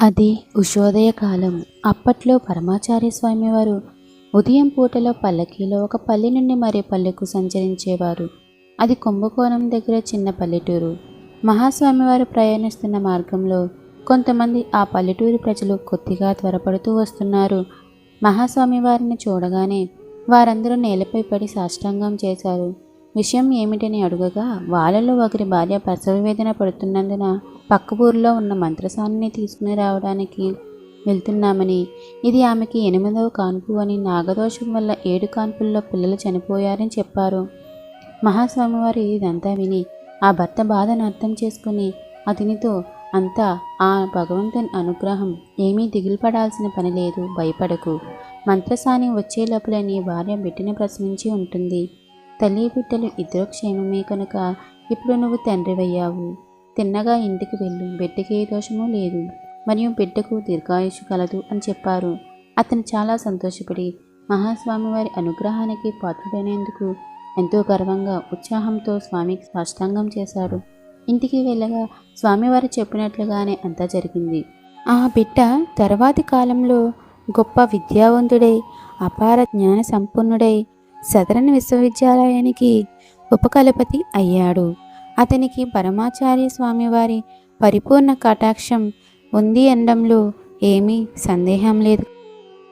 అది ఉషోదయ కాలం. అప్పట్లో పరమాచార్య స్వామివారు ఉదయం పూటలో పల్లకీలో ఒక పల్లె నుండి మరో పల్లెకు సంచరించేవారు. అది కుంభకోణం దగ్గర చిన్న పల్లెటూరు. మహాస్వామివారు ప్రయాణిస్తున్న మార్గంలో కొంతమంది ఆ పల్లెటూరి ప్రజలు కొద్దిగా త్వరపడుతూ వస్తున్నారు. మహాస్వామివారిని చూడగానే వారందరూ నేలపై పడి సాష్టాంగం చేశారు. విషయం ఏమిటని అడుగగా వాళ్ళలో ఒకరి భార్య ప్రసవ వేదన పడుతున్నందున పక్క ఊరిలో ఉన్న మంత్రసానిని తీసుకుని రావడానికి వెళ్తున్నామని, ఇది ఆమెకి 8వ కాన్పు అని, నాగదోషం వల్ల 7 కాన్పుల్లో పిల్లలు చనిపోయారని చెప్పారు. మహాస్వామివారు ఇదంతా విని ఆ భర్త బాధను అర్థం చేసుకుని అతనితో, అంతా ఆ భగవంతుని అనుగ్రహం, ఏమీ దిగులు పడాల్సిన పని లేదు, భయపడకు. మంత్రసాని వచ్చే లోపల నీ భార్య బిడ్డను ప్రసవించి ఉంటుంది. తల్లి బిడ్డలు ఇద్దరు క్షేమమే కనుక ఇప్పుడు నువ్వు తండ్రివయ్యావు. తిన్నగా ఇంటికి వెళ్ళు, బిడ్డకి ఏ దోషమూ లేదు, మరియు బిడ్డకు దీర్ఘాయుషు కలదు అని చెప్పారు. అతను చాలా సంతోషపడి మహాస్వామివారి అనుగ్రహానికి పాత్రుడైనందుకు ఎంతో గర్వంగా ఉత్సాహంతో స్వామికి సాష్టాంగం చేశాడు. ఇంటికి వెళ్ళగా స్వామివారు చెప్పినట్లుగానే అంతా జరిగింది. ఆ బిడ్డ తర్వాతి కాలంలో గొప్ప విద్యావంతుడై అపార జ్ఞాన సంపన్నుడై సదరన్ విశ్వవిద్యాలయానికి ఉపకులపతి అయ్యాడు. అతనికి పరమాచార్య స్వామివారి పరిపూర్ణ కటాక్షం ఉంది అనడంలో ఏమీ సందేహం లేదు.